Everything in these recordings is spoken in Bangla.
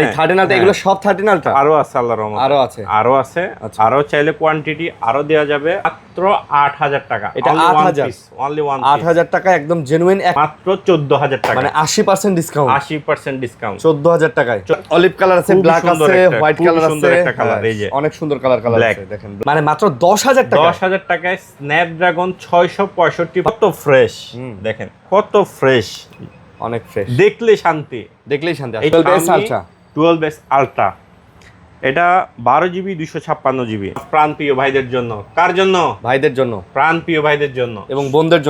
এই 13 আলট্রা এগুলো সব 13 আলট্রা আরো আছে আল্লাহর রহমতে, আরো আছে। আরো চাইলে কোয়ান্টিটি আরো দেওয়া যাবে। মাত্র 8000 টাকা। এটা 8000 অনলি ওয়ান 8000 টাকা একদম জেনুইন। মাত্র 14000 টাকা, মানে 80% ডিসকাউন্ট। 80% ডিসকাউন্ট 14000 টাকায়। অলিভ কালার আছে, ব্ল্যাক আছে, হোয়াইট কালার আছে, সুন্দর একটা কালার। এই যে অনেক সুন্দর কালার আছে দেখেন। মানে মাত্র 10000 টাকা। 10000 টাকায় স্ন্যাপড্রাগন 665 কত ফ্রেশ দেখেন, কত ফ্রেশ, অনেক ফ্রেশ, দেখলেই শান্তি। 12S ultra. 12S আলট্রা এটা 12GB 256GB। প্রাণপ্রিয় ভাইদের জন্য। কার জন্য? ভাইদের জন্য, প্রাণপ্রিয় ভাইদের জন্য এবং বোনদের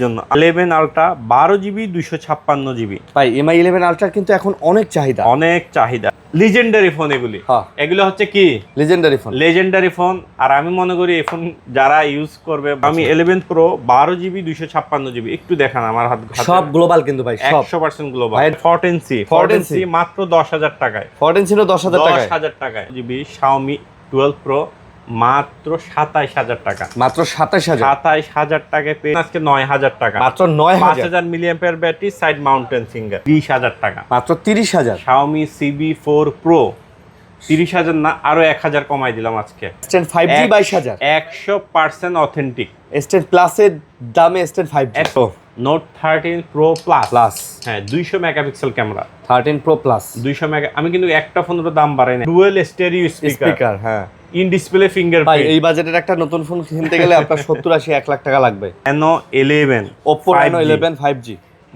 জন্য। 11 আলট্রা 12GB 256GB। ভাই MI 11 আলট্রা কিন্তু এখন অনেক চাহিদা। লিজেন্ডারি ফোন এগুলি। এগুলো হচ্ছে কি লিজেন্ডারি ফোন। আর আমি মনে করি এই ফোন যারা ইউজ করবে, আমি 11 প্রো 12GB 256GB একটু দেখান আমার হাত, সব গ্লোবাল কিন্তু ভাই, সব 100% গ্লোবাল। 14C মাত্র 10000 টাকায়। 14C 10000 টাকায়। 10000 টাকায় জিবি Xiaomi 12 Pro মাত্র 27000 টাকা। মাত্র 27000 টাকায় পেয়ে আজকে 9000 টাকা। মাত্র 9000। 5000 milliampere battery, side mounted finger. 20000 টাকা। মাত্র 30000। Xiaomi CB4 Pro 30000 না, আরো 1000 কমাই দিলাম আজকে। S10 5G 22000। 100% authentic. S10 plus এর দামে S10 5G। Note 13 Pro Plus। হ্যাঁ, 200 megapixel camera. 13 Pro Plus 200 mega. আমি কিন্তু একটা ফোনেরও দাম বাড়াই না। Dual stereo speaker. হ্যাঁ, ইন ডিসপ্লে ফিঙ্গারপ্রিন্ট। ভাই এই বাজেটের একটা নতুন ফোন কিনতে গেলে আপনার 70 80 1 লাখ টাকা লাগবে। Reno 11 Oppo Reno 11 5G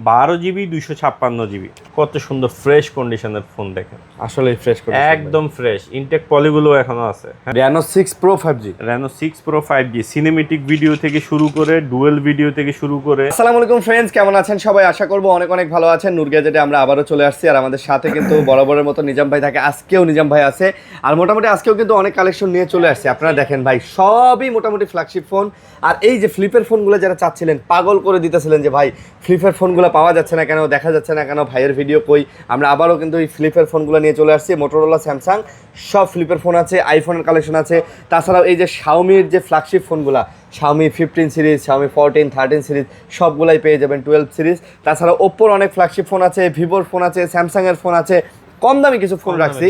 12GB 256GB। কত সুন্দর ফ্রেশ কন্ডিশনের ফোন দেখেন, আসলে ফ্রেশ কন্ডিশন, একদম ফ্রেশ। ইনটেক পলিগুলো এখনো আছে। Reno 6 Pro 5G। Reno 6 Pro 5G cinematic video থেকে শুরু করে ডুয়াল ভিডিও থেকে শুরু করে। আসসালামু আলাইকুম ফ্রেন্ডস, কেমন আছেন সবাই? আশা করব অনেক অনেক ভালো আছেন। নূর গ্যাজেটে আমরা আবারও চলে আসছি, আর আমাদের সাথে কিন্তু বরাবরের মতো নিজাম ভাই থাকে। আজকেও নিজাম ভাই আছে, আর মোটামুটি আজকেও কিন্তু অনেক কালেকশন নিয়ে চলে আসছে। আপনারা দেখেন ভাই, সবই মোটামুটি ফ্ল্যাগশিপ ফোন। আর এই যে ফ্লিপের ফোনগুলো যারা চাচ্ছিলেন, পাগল করে দিতেছিলেন যে ভাই ফ্লিপের ফোনগুলো পাওয়া যাচ্ছে না কেন, দেখা যাচ্ছে না কেন, ভাইয়ের ভিডিও কই, আমরা আবারও কিন্তু এই ফ্লিপের ফোনগুলো নিয়ে চলে আসছি। মোটোরোলা, স্যামসাং সব ফ্লিপের ফোন আছে, আইফোনের কালেকশন আছে। তাছাড়াও এই যে শাওমির যে ফ্ল্যাগশিপ ফোনগুলো, Xiaomi 15 সিরিজ, Xiaomi 14 13 সিরিজ সবগুলাই পেয়ে যাবেন, 12 সিরিজ। তাছাড়া ওপ্পোর অনেক ফ্ল্যাগশিপ ফোন আছে, ভিভোর ফোন আছে, স্যামসাংয়ের ফোন আছে, কম দামি কিছু ফোন রাখছি।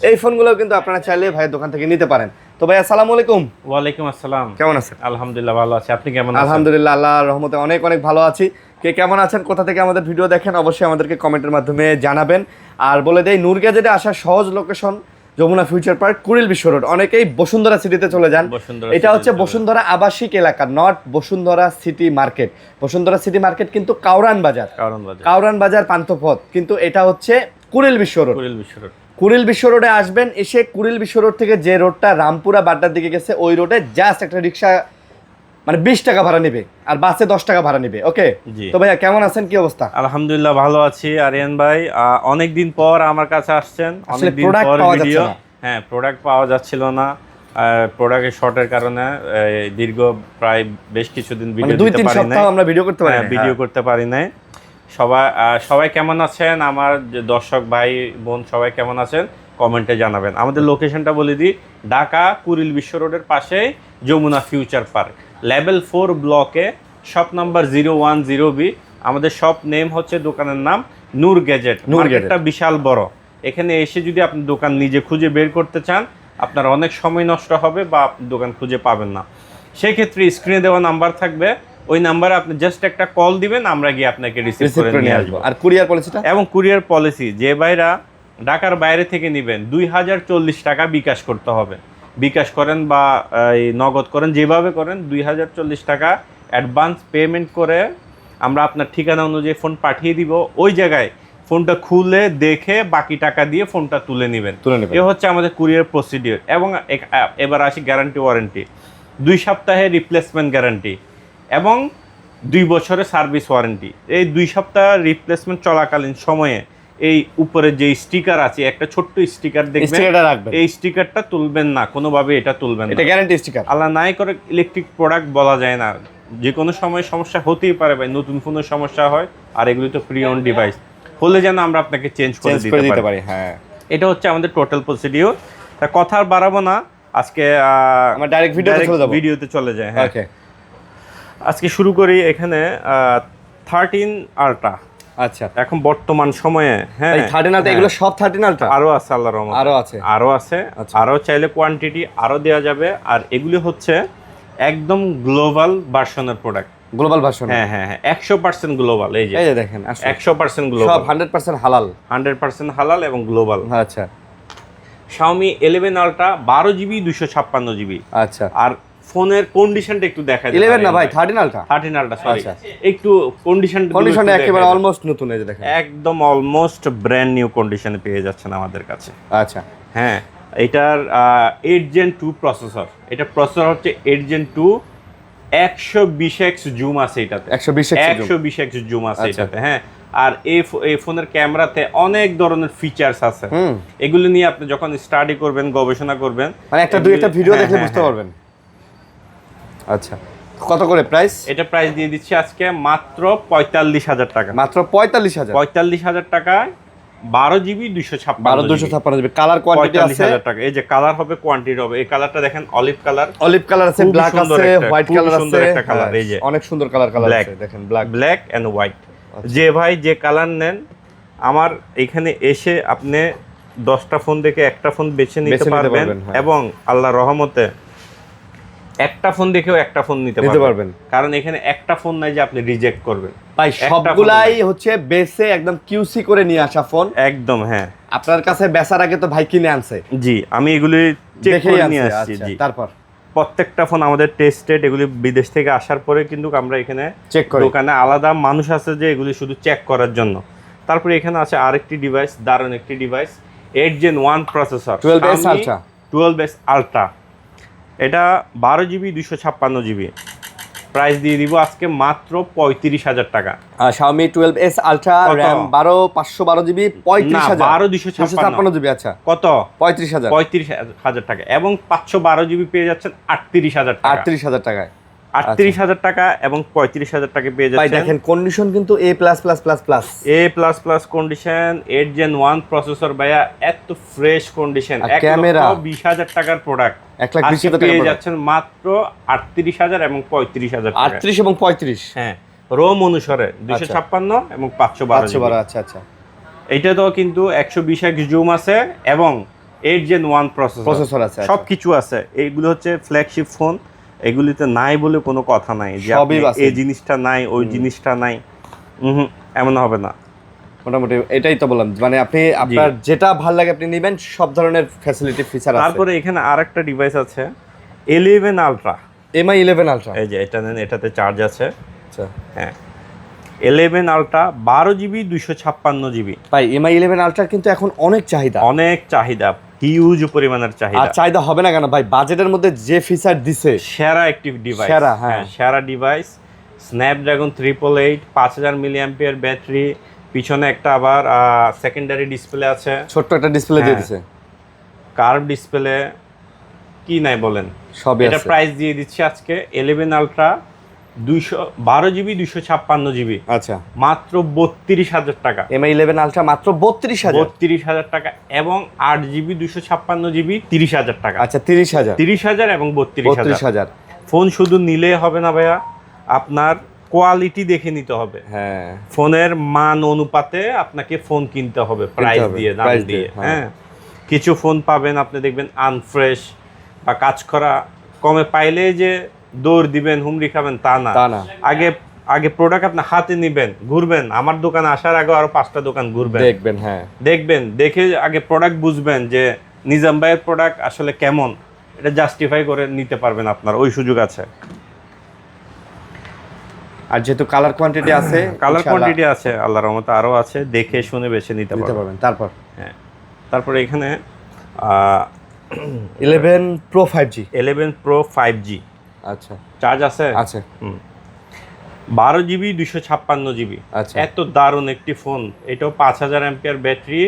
এই ফোনগুলোও কিন্তু আপনারা চাইলে ভাইয়ের দোকান থেকে নিতে পারেন। তো ভাই আসসালামু আলাইকুম। ওয়ালাইকুম আসসালাম। কেমন আছেন? আলহামদুলিল্লাহ ভালো আছি, আপনি কেমন আছেন? আলহামদুলিল্লাহ, আল্লাহর রহমতে অনেক অনেক ভালো আছি। কে কেমন আছেন, কোথা থেকে আমাদের ভিডিও দেখেন, অবশ্যই আমাদেরকে কমেন্টের মাধ্যমে জানাবেন। আর বলে দেই, নূর গ্যাজেটে আসার সহজ location Jamuna Future Park, Kuril Bishwa Road. অনেকেই বসুন্ধরা সিটিতে চলে যান, এটা হচ্ছে বসুন্ধরা আবাসিক এলাকা, not Bashundhara city market. Bashundhara city market কিন্তু কাউরান বাজার পান্থপথ, কিন্তু এটা হচ্ছে কুড়িল বিশ্ব রোড। কুড়িল বিশ্ব রোডে আসবেন, এসে কুড়িল বিশ্ব রোড থেকে যে রোডটা রামপুরা বাড্ডার দিকে গেছে, ওই রোডে জাস্ট একটা রিক্সা, মানে 20 টাকা ভাড়া নেবে, আর বাসে 10 টাকা ভাড়া নেবে। ওকে, তো ভাইয়া কেমন আছেন, কি অবস্থা? আলহামদুলিল্লাহ ভালো আছি। আরিয়ান ভাই অনেকদিন পর আমার কাছে আসছেন, অনেকদিন পর ভিডিও। হ্যাঁ, প্রোডাক্ট পাওয়া যাচ্ছিল না, প্রোডাক্টের শর্টের কারণে দীর্ঘ প্রায় বেশ কিছুদিন ভিডিও দিতে পারি না, আমরা ভিডিও করতে পারি না। সবাই কেমন আছেন, আমার দর্শক ভাই বোন সবাই কেমন আছেন, কমেন্টে জানাবেন। আমাদের লোকেশনটা বলে দিই, ঢাকা কুড়িল বিশ্ব রোডের পাশে যমুনা ফিউচার পার্ক, লেভেল 4 ব্লকে, শপ নাম্বার 010B। আমাদের শপ নেম হচ্ছে, দোকানের নাম নূর গ্যাজেট। মার্কেটটা বিশাল বড়, এখানে এসে যদি আপনি দোকান নিজে খুঁজে বের করতে চান, আপনার অনেক সময় নষ্ট হবে বা আপনি দোকান খুঁজে পাবেন না। সেক্ষেত্রে স্ক্রিনে দেওয়া নাম্বার থাকবে, ওই নাম্বারে আপনি জাস্ট একটা কল দিবেন, আমরা গিয়ে আপনাকে রিসিভ করে নিয়ে আসবো। আর কুরিয়ার পলিসিটা, এবং কুরিয়ার পলিসি, যে ভাইরা ঢাকার বাইরে থেকে নেবেন 2040 টাকা বিকাশ করতে হবে। বিকাশ করেন বা নগদ করেন, যেভাবে করেন 2040 টাকা অ্যাডভান্স পেমেন্ট করে আমরা আপনার ঠিকানা অনুযায়ী ফোন পাঠিয়ে দিব। ওই জায়গায় ফোনটা খুলে দেখে বাকি টাকা দিয়ে ফোনটা তুলে নেবেন। এ হচ্ছে আমাদের কুরিয়ার প্রসিডিওর। এবং এবার আসি গ্যারান্টি ওয়ারেন্টি, 2 সপ্তাহে রিপ্লেসমেন্ট গ্যারান্টি এবং 2 বছরের সার্ভিস ওয়ারেন্টি। এই 2 সপ্তাহ রিপ্লেসমেন্ট চলাকালীন সময়ে এই উপরে যে স্টিকার আছে, একটা ছোট্ট স্টিকার দেখবেন, এই স্টিকারটা তুলবেন না, কোনোভাবে এটা তুলবেন না, এটা গ্যারান্টি স্টিকার। আল্লাহ নাই করে ইলেকট্রিক প্রোডাক্ট বলা যায় না, যে কোনো সময় সমস্যা হতেই পারে ভাই, নতুন ফোনের সমস্যা হয়, আর এগুলি তো প্রি ওন ডিভাইস হলে যেন আমরা আপনাকে চেঞ্জ করে দিতে পারি। হ্যাঁ, এটা হচ্ছে আমাদের টোটাল প্রসিডিওর। তা কথা আর বাড়াবো না, আজকে আমরা ডাইরেক্ট ভিডিওতে চলে যায়। হ্যাঁ, আজকে শুরু করি। এখানে 13 আলট্রা আচ্ছা, এখন বর্তমান সময়ে হ্যাঁ এই 13 আলট্রা এগুলো সব 13 আলট্রা আরো আছে আল্লাহর রহমতে, আরো আছে, আচ্ছা। আরো চাইলে কোয়ান্টিটি আরো দেওয়া যাবে। আর এগুলি হচ্ছে একদম গ্লোবাল ভার্সনের প্রোডাক্ট, গ্লোবাল ভার্সন। হ্যাঁ হ্যাঁ হ্যাঁ 100% গ্লোবাল। এই যে দেখেন 100% সব গ্লোবাল, 100% হালাল, 100% হালাল এবং গ্লোবাল। আচ্ছা Xiaomi 11 আলট্রা 12GB 256GB। আচ্ছা, আর ফোনের কন্ডিশনটা একটু দেখা যায়। 11 না ভাই 13 আলট্রা, 13 আলট্রা সরি, আচ্ছা। একটু কন্ডিশনটা একেবারে অলমোস্ট নতুন, এই যে দেখেন একদম অলমোস্ট ব্র্যান্ড নিউ কন্ডিশনে পেয়ে যাচ্ছেন আমাদের কাছে। আচ্ছা হ্যাঁ, এটার 8 Gen 2 প্রসেসর, এটা প্রসেসর হচ্ছে 8 Gen 2, 120x জুম আছে এটাতে, 120x জুম আছে এটাতে। হ্যাঁ, আর এই ফোনের ক্যামেরাতে অনেক ধরনের ফিচার্স আছে, এগুলো নিয়ে আপনি যখন স্টাডি করবেন, গবেষণা করবেন, মানে একটা দুই একটা ভিডিও দেখলে বুঝতে পারবেন। আচ্ছা, কত করে প্রাইস? এটা প্রাইস দিয়ে দিচ্ছি আজকে মাত্র 45,000 টাকা, মাত্র 45,000, 45,000 টাকায় 12GB 256GB। কালার কোয়ান্টিটি আছে 45,000 টাকা। এই যে কালার হবে, কোয়ান্টিটি হবে। এই কালারটা দেখেন, অলিভ কালার, আছে, ব্ল্যাক আছে, হোয়াইট কালার আছে, সুন্দর একটা কালার। এই যে অনেক সুন্দর কালার আছে, দেখেন ব্ল্যাক এন্ড হোয়াইট। যে ভাই যে কালার নেন, আমার এখানে এসে আপনি 10টা ফোন দেখে একটা ফোন বেছে নিতে পারবেন, এবং আল্লাহর রহমতে একটা ফোন দেখেও একটা ফোন নিতে পারবেন, কারণ এখানে একটা ফোন নাই যে আপনি রিজেক্ট করবেন। ভাই সবগুলাই হচ্ছে বেসে একদম কিউসি করে নিয়ে আসা ফোন, একদম। হ্যাঁ, আপনার কাছে বেচার আগে তো ভাই কিনে আনছে। জি, আমি এগুলি চেক করে নিয়ে আসছি। জি, তারপর প্রত্যেকটা ফোন আমাদের টেস্টেড, এগুলি বিদেশ থেকে আসার পরে কিন্তু আমরা এখানে চেক করি। দোকানে আলাদা মানুষ আছে যে এগুলি শুধু চেক করার জন্য। তারপরে এখানে আছে আরেকটি ডিভাইস, দারুণ একটি device, 8 Gen 1 processor, 12S ultra, 12S ultra. এটা 12GB 256GB। প্রাইস দিয়ে দিব আজকে মাত্র 35,000 টাকা। Xiaomi 12S ultra, RAM 512GB, 35,000, 12/256GB। আচ্ছা, কত? 35,000 টাকা। এবং 512GB পেয়ে যাচ্ছেন 38,000 টাকা, 38,000 টাকায়, 38,000 টাকা এবং 35,000 টাকা পেয়ে যাচ্ছেন। দেখেন কন্ডিশন কিন্তু A++++, A++ condition, 8 Gen 1 processor ভাইয়া, এত ফ্রেশ কন্ডিশন, ক্যামেরা 1,20,000 টাকার প্রোডাক্ট 1,20,000 টাকা পেয়ে যাচ্ছেন মাত্র 38,000 এবং 35,000 টাকা। 38 এবং 35, হ্যাঁ, রোম অনুসারে 256 এবং 512। আচ্ছা আচ্ছা, এইটা তো কিন্তু 120x জুম আছে এবং 8 Gen 1 প্রসেসর আছে, সবকিছু আছে। এইগুলো হচ্ছে ফ্ল্যাগশিপ ফোন, এগুলিতে নাই বলে কোনো কথা নাই যে এই জিনিসটা নাই, ওই জিনিসটা নাই, এমন হবে না। মোটামুটি এটাই তো বললাম, মানে আপনি আপনার যেটা ভালো লাগে আপনি নেবেন, সব ধরনের ফ্যাসিলিটি ফিচার আছে। তারপরে এখানে আরেকটা ডিভাইস আছে 11 আলট্রা, MI 11 আলট্রা। এই যে এটা নেন, এটাতে চার্জ আছে। আচ্ছা, হ্যাঁ, 11 আলট্রা 12GB 256GB। ভাই MI 11 আলট্রার কিন্তু এখন অনেক চাহিদা, হিউজ পরিমাণের চাহিদা। আর চাহিদা হবে না কেন ভাই, বাজেটের মধ্যে যে ফিচার দিছে, সেরা একটি ডিভাইস, সেরা ডিভাইস। স্ন্যাপড্রাগন 888, 5000 মিলিঅ্যাম্পিয়ার ব্যাটারি, পিছনে একটা আবার সেকেন্ডারি ডিসপ্লে আছে, ছোট্ট একটা ডিসপ্লে দিয়ে দিছে, কার্ভ ডিসপ্লে, কি নাই বলেন, সবই আছে। এটা প্রাইস দিয়ে দিচ্ছি আজকে 11 আলট্রা 12GB 256GB, আচ্ছা, মাত্র 32,000 টাকা। MI 11 আলট্রা মাত্র 32,000 টাকা, এবং 8GB 256GB 30,000 টাকা। আচ্ছা, 30,000 এবং 32,000। ফোন শুধু নিলে হবে না ভাইয়া, আপনার কোয়ালিটি দেখে নিতে হবে। হ্যাঁ, ফোনের মান অনুপাতে আপনাকে ফোন কিনতে হবে, প্রাইস দিয়ে, দাম দিয়ে। হ্যাঁ, কিছু ফোন পাবেন আপনি দেখবেন আনফ্রেশ বা কাজ করা, কমে পাইলে যে দৌড় দিবেন, হুমড়ি খাবেন, তা না। আগে প্রোডাক্ট আপনি হাতে নিবেন, ঘুরবেন, আমার দোকানে আসার আগে আরো 5টা দোকান ঘুরবেন, দেখবেন। হ্যাঁ, দেখবেন, দেখে আগে প্রোডাক্ট বুঝবেন যে নিজাম ভাইয়ের প্রোডাক্ট আসলে কেমন, এটা জাস্টিফাই করে নিতে পারবেন, আপনার ওই সুযোগ আছে। আর যেহেতু কালার কোয়ান্টিটি আছে, আল্লাহর রহমতে আরো আছে, দেখে শুনে বেছে নিতে পারবেন। তারপর এখানে 11 Pro 5G, 11 Pro 5G। আচ্ছা, চার্জ আছে 12GB 256GB। আচ্ছা, এত দারুণ একটি ফোন, এটাও 5000 ampere battery,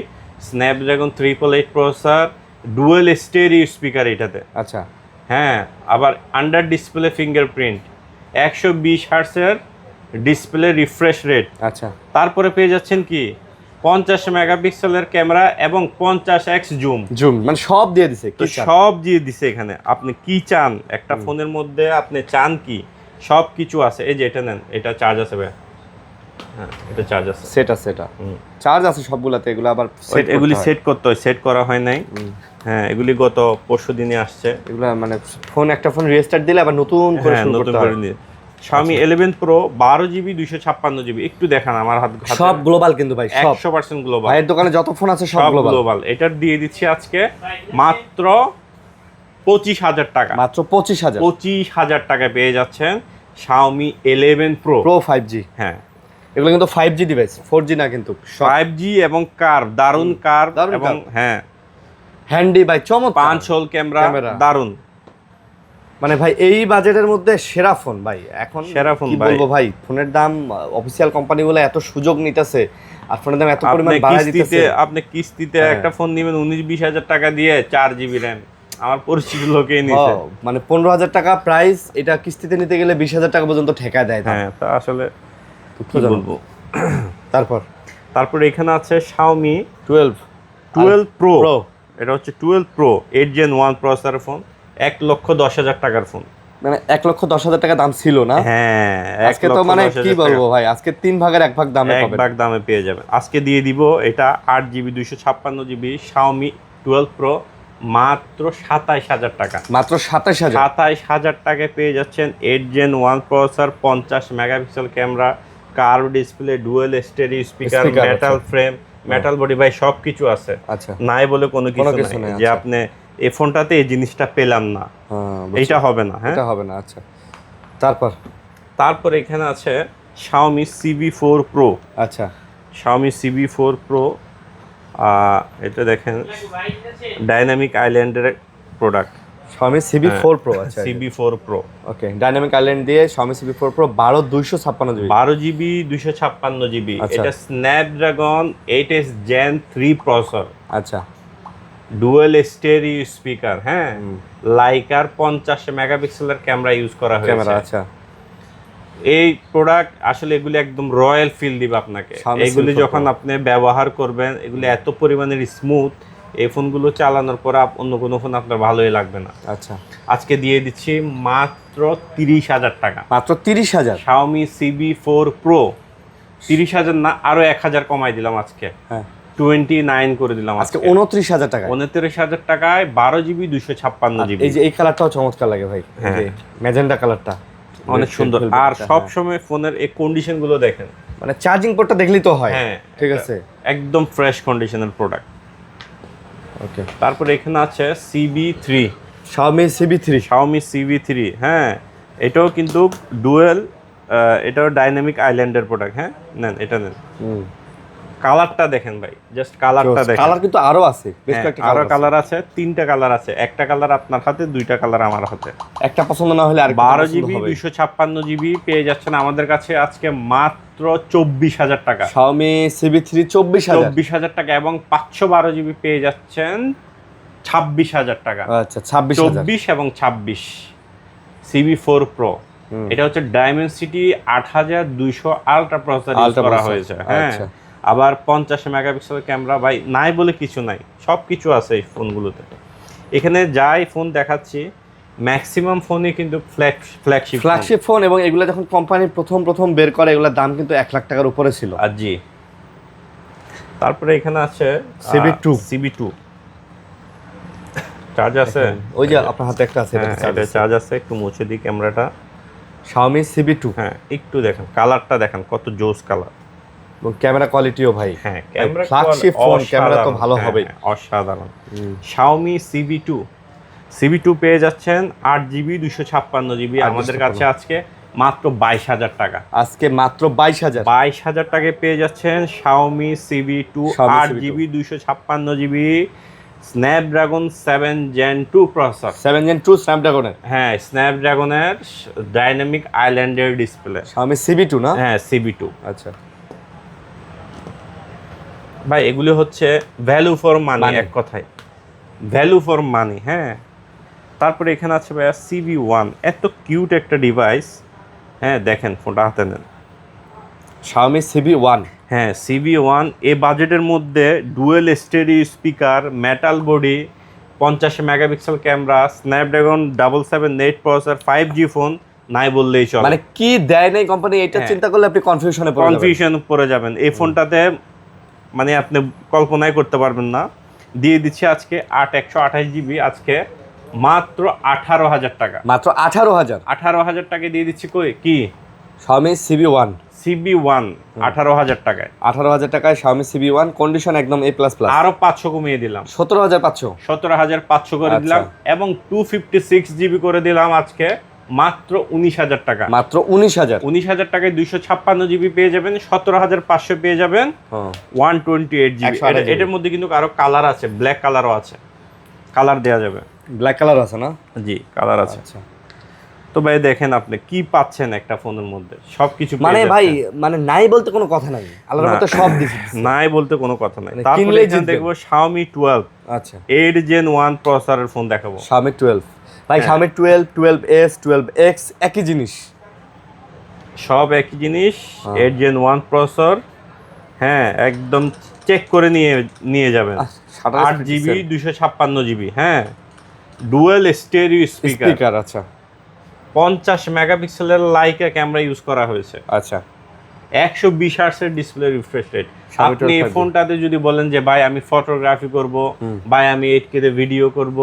Snapdragon 888 processor, dual stereo speaker এটাতে। আচ্ছা, হ্যাঁ, আবার আন্ডার ডিসপ্লে ফিঙ্গারপ্রিন্ট, 120 হার্টজের ডিসপ্লে রিফ্রেশ রেট। আচ্ছা, তারপরে পেয়ে যাচ্ছেন কি 50 মেগাপিক্সেলের ক্যামেরা এবং 50x জুম, মানে সব দিয়ে দিছে, সব দিয়ে দিছে। এখানে আপনি কি চান একটা ফোনের মধ্যে, আপনি চান কি, সব কিছু আছে। এই যে এটা নেন, এটা চার্জ আছে ভাই, হ্যাঁ এটা চার্জ আছে, সেট আছে, এটা চার্জ আছে সবগুলাতে, এগুলো আবার সেট, এগুলি সেট করতে হয়, সেট করা হয় নাই। হ্যাঁ এগুলি গত পরশু দিনে আসছে। এগুলো মানে ফোন, একটা ফোন রিস্টার্ট দিলে আবার নতুন করে শুরু করতে হয়। Xiaomi 11 Pro 12GB 256GB, একটু দেখান আমার হাতে। সব গ্লোবাল কিন্তু ভাই, সব 100% গ্লোবাল। ভাইয়ের দোকানে যত ফোন আছে সব গ্লোবাল। এটার দিয়ে দিচ্ছি আজকে মাত্র 25,000 টাকা। মাত্র 25,000, 25,000 টাকায় পেয়ে যাচ্ছেন Xiaomi 11 Pro 5G। হ্যাঁ এগুলো কিন্তু 5G ডিভাইস, 4G না কিন্তু। 5G এবং কার্ভ, দারুন কার্ভ দারুণ এবং curve। হ্যাঁ হ্যান্ডি ভাই, চমৎকার 5 হোল ক্যামেরা, দারুন। মানে ভাই এই বাজেটের মধ্যে সেরা ফোন ভাই এখন। সেরা ফোন কি ভাই। বলবো ভাই, ফোনের দাম অফিসিয়াল কোম্পানিগুলো এত সুযোগ নিতেছে, আর ফোনের দাম এত পরিমাণ বাড়ায় দিতেছে। আপনি কিস্তিতে একটা ফোন নেবেন 19-20 হাজার টাকা দিয়ে, 4GB RAM, আমার পরিচিত লোকেই নিছে। মানে 15,000 টাকা প্রাইস, এটা কিস্তিতে নিতে গেলে 20,000 টাকা পর্যন্ত ঠেকা দেয়। হ্যাঁ তা আসলে কি বলবো। তারপর এখানে আছে Xiaomi 12 Pro। এটা হচ্ছে 12 Pro 8 Gen 1 প্রসেসর ফোন, 1,10,000 টাকার ফোন। মানে 1,10,000 টাকা দাম ছিল না? হ্যাঁ আজকে তো মানে কি বলবো ভাই, আজকে 3 ভাগের 1 ভাগ দামে পাবেন। 1 ভাগ দামে পেয়ে যাবেন। আজকে দিয়ে দিব এটা 8GB 256GB Xiaomi 12 Pro মাত্র 27,000 টাকা। মাত্র 27,000, 27,000 টাকায় পেয়ে যাচ্ছেন 8 Gen 1 processor, 50 megapixel camera, curve display, dual stereo speaker, metal frame, metal body ভাই, সব কিছু আছে। আচ্ছা, নাই বলে কোনো কিছু নাই যে আপনি এই ফোনটাতে এই জিনিসটা পেলাম না, এইটা হবে না। হ্যাঁ এটা হবে না। আচ্ছা, তারপর এখানে আছে Xiaomi CB4 Pro। আচ্ছা, Xiaomi CB4 Pro, এটা দেখেন ডাইনামিক আইল্যান্ডের প্রোডাক্ট। Xiaomi CB4 Pro। আচ্ছা, CB4 Pro ওকে, ডাইনামিক আইল্যান্ড দিয়ে Xiaomi CB4 Pro 12/256GB, 12GB 256GB। এটা স্ন্যাপড্রাগন 8S Gen 3 প্রসেসর। আচ্ছা, ডুয়েল স্টেরিও স্পিকার, হ্যাঁ, লাইকার 50 মেগাপিক্সেলের ক্যামেরা ইউজ করা হয়েছে। আচ্ছা, এই প্রোডাক্ট আসলে এগুলি একদম রয়্যাল ফিল দিবে আপনাকে। এগুলি যখন আপনি ব্যবহার করবেন, এগুলি এত পরিমাণের স্মুথ, এই ফোনগুলো চালানোর পর অন্য কোনো ফোন আপনার ভালোই লাগবে না। আচ্ছা, আজকে দিয়ে দিচ্ছি মাত্র 30,000 টাকা। মাত্র 30,000, Xiaomi CB4 Pro 30,000 না, আরো 1,000 কমাই দিলাম আজকে। হ্যাঁ, 29 করে দিলাম আজকে 29,000 টাকা। 29,000 টাকায় 12GB 256GB। এই যে এই কালারটাও চমৎকার লাগে ভাই, এই যে ম্যাজেন্টা কালারটা অনেক সুন্দর। আর সব সময় ফোনের এই কন্ডিশন গুলো দেখেন, মানে চার্জিং পোর্টটা দেখলেই তো হয়। হ্যাঁ ঠিক আছে, একদম ফ্রেশ কন্ডিশনের প্রোডাক্ট। ওকে, তারপরে এখানে আছে CB3, Xiaomi CB3। হ্যাঁ এটাও কিন্তু ডুয়েল, এটাও ডাইনামিক আইল্যান্ডের প্রোডাক্ট। হ্যাঁ নেন, এটা নেন। কালারটা দেখেন ভাই, জাস্ট কালারটা দেখেন। কালার কিন্তু আরো আছে, বেশ কয়েকটা আরো কালার আছে, 3টা কালার আছে। একটা কালার আপনার হাতে, 2টা কালার আমার হাতে। একটা পছন্দ না হলে আর 12GB 256GB পেয়ে যাচ্ছেন আমাদের কাছে আজকে মাত্র 24,000 টাকা। Xiaomi CB3 24,000 টাকা, এবং 512GB পেয়ে যাচ্ছেন 26,000 টাকা। আচ্ছা, 26,000, 24 এবং 26 CB4 Pro। এটা হচ্ছে Dimensity 8200 আলট্রা প্রসেসর ইউজ করা হয়েছে। হ্যাঁ, আবার 50 মেগাপিক্সেল ক্যামেরা। ভাই নাই বলে কিছু নাই, সব কিছু আছে এই ফোনগুলোতে। এখানে যাই ফোন দেখাচ্ছি ম্যাক্সিমাম ফোনই কিন্তু ফ্ল্যাগশিপ ফোন, এবং এগুলো যখন কোম্পানি প্রথম বের করে, এগুলোর দাম কিন্তু 1 লাখ টাকার উপরে ছিল। জি। তারপরে এখানে আছে CB2 চার্জ আছে, ওই যে আপনার হাতে একটা আছে, এটা চার্জ আছে। একটু মুছে দিই ক্যামেরাটা। Xiaomi CB2, হ্যাঁ একটু দেখেন কালারটা, দেখেন কত জোস কালার, এবং ক্যামেরা কোয়ালিটিও ভাই। হ্যাঁ ক্যামেরা ফ্ল্যাগশিপ ফোন, ক্যামেরা তো ভালো হবে, অসাধারণ। Xiaomi CB2 পেয়ে যাচ্ছেন 8GB 256GB আমাদের কাছে আজকে মাত্র 22,000 টাকা। আজকে মাত্র 22,000 টাকায় পেয়ে যাচ্ছেন Xiaomi CB2 8GB 256GB Snapdragon 7 Gen 2 processor. 7 Gen 2 স্ন্যাপড্রাগনের, হ্যাঁ স্ন্যাপড্রাগনের ডাইনামিক আইল্যান্ডের ডিসপ্লে। Xiaomi CB2 না? হ্যাঁ CB2। আচ্ছা ভাই এগুলি হচ্ছে ভ্যালু ফর মানি, এক কথায় ভ্যালু ফর মানি। হ্যাঁ তারপরে এখানে আছে ভাইয়া CB1, এত কিউট একটা ডিভাইস। হ্যাঁ দেখেন ফোনটা হাতে নেন, Xiaomi CB1। হ্যাঁ CB1 এই বাজেটের মধ্যে dual stereo speaker, metal body, 50 megapixel camera, Snapdragon 778 processor, 5G phone, নাই বললেই চলে। মানে কি দেয় নাই কোম্পানি এটা চিন্তা করলে আপনি কনফিউশনে পড়ে যাবেন। কনফিউশন পড়ে যাবেন। এই ফোনটাতে মানে আপনি কল্পনাই করতে পারবেন না। দিয়ে দিচ্ছি আজকে 128GB আজকে মাত্র 18,000 টাকা। মাত্র 18,000। 18,000 টাকা দিয়ে দিচ্ছি। কি Xiaomi CB1 18,000 টাকায়। 18,000 টাকায় Xiaomi CB1 কন্ডিশন একদম A++। আরো 500 কমিয়ে দিলাম, 17,500। 17,500 করে দিলাম এবং 256GB করে দিলাম আজকে মাত্র 19,000 টাকা। মাত্র 19,000। 19,000 টাকায় 256GB পেয়ে যাবেন, 17,500 পেয়ে যাবেন 128GB। এটার মধ্যে কিন্তু আরো কালার আছে, ব্ল্যাক কালারও আছে, কালার দেওয়া যাবে। ব্ল্যাক কালার আছে না? জি কালার আছে। আচ্ছা তো ভাই দেখেন আপনি কি পাচ্ছেন একটা ফোনের মধ্যে, সবকিছু মানে ভাই মানে নাই বলতে কোনো কথা নাই, আল্লাহর মতো সব দিছি। নাই বলতে কোনো কথা নাই। মানে তারপরে কিনলেই এখানে দেখবো Xiaomi 12 আচ্ছা 8 Gen 1 প্রসেসরের ফোন দেখাবো। Xiaomi 12 ভাই, Xiaomi 12, 12s, 12x একই জিনিস, সব একই জিনিস। 8 Gen 1 প্রসেসর, হ্যাঁ একদম চেক করে নিয়ে যাবেন। 8GB 256GB, হ্যাঁ ডুয়াল স্টেরিও স্পিকার। আচ্ছা 50 মেগাপিক্সেলের লাইকা ক্যামেরা ইউজ করা হয়েছে। আচ্ছা 120 হার্টজের ডিসপ্লে রিফ্রেশ রেট। আপনি এই ফোনটাতে যদি বলেন যে ভাই আমি ফটোগ্রাফি করব, ভাই আমি 8K তে ভিডিও করব,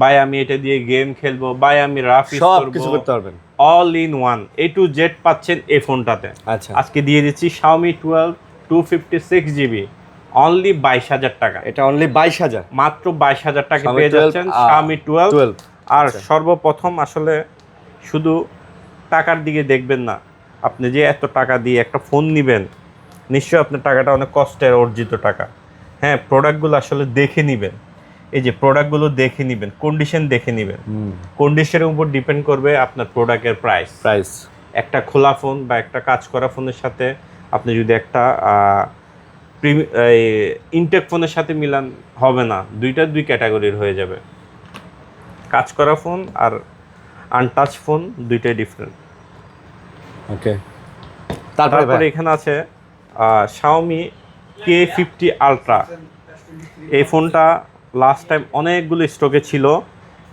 ভাই আমি এটা দিয়ে গেম খেলবো, ভাই আমি রাফ ইউজ করব, সব কিছু করতে পারবেন। All in one A to Z পাচ্ছেন এই ফোনটাতে। আচ্ছা আজকে দিয়ে দিচ্ছি Xiaomi 12 256GB অনলি 22,000 টাকা। এটা অনলি 22,000, মাত্র 22,000 টাকা পেয়ে যাচ্ছেন Xiaomi 12। আর সর্বপ্রথম আসলে শুধু টাকার দিকে দেখবেন না, আপনি যে এত টাকা দিয়ে একটা ফোন নেবেন নিশ্চয়ই আপনার টাকাটা অনেক কষ্টের অর্জিত টাকা। হ্যাঁ প্রোডাক্টগুলো আসলে দেখে নেবেন, এই যে প্রোডাক্টগুলো দেখে নেবেন, কন্ডিশন দেখে নেবেন। কন্ডিশনের উপর ডিপেন্ড করবে আপনার প্রোডাক্টের প্রাইস। একটা খোলা ফোন বা একটা কাজ করা ফোনের সাথে আপনি যদি একটা ইনটেক ফোনের সাথে মিলান হবে না, দুই ক্যাটাগরির হয়ে যাবে। কাজ করা ফোন আর আনটাচ ফোন দুইটাই ডিফারেন্ট। ওকে তারপরে এখানে আছে Xiaomi K50 Ultra। এই ফোনটা লাস্ট টাইম অনেকগুলো স্টকে ছিল,